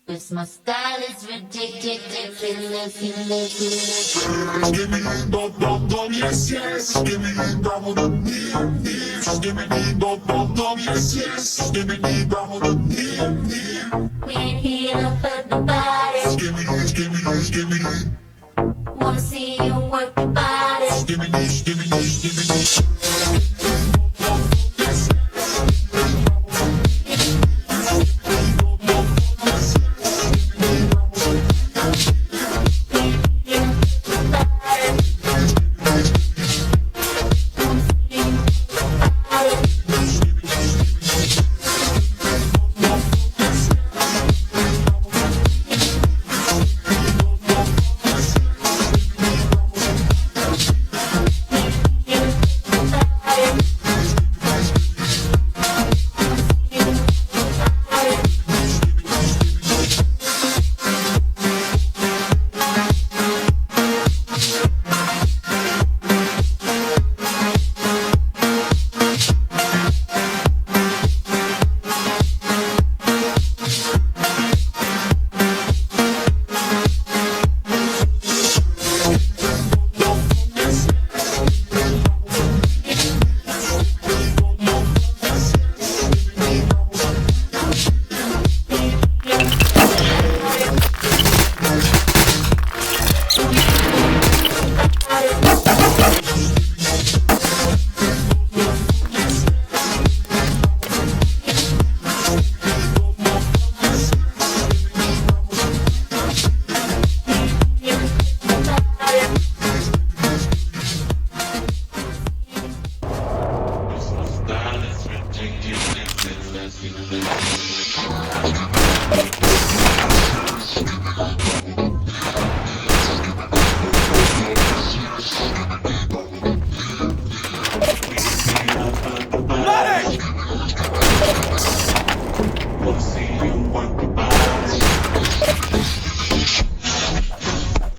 'Cause my style is ridiculous. Give me dum dum dum, yes yes. Give me dum dum dum, yes. Give me dum dum dum, yes yes. Give me dum dum dum. We ain't here to hurt nobody. Give me. Wanna see you work your body. Give me. Wanna see you work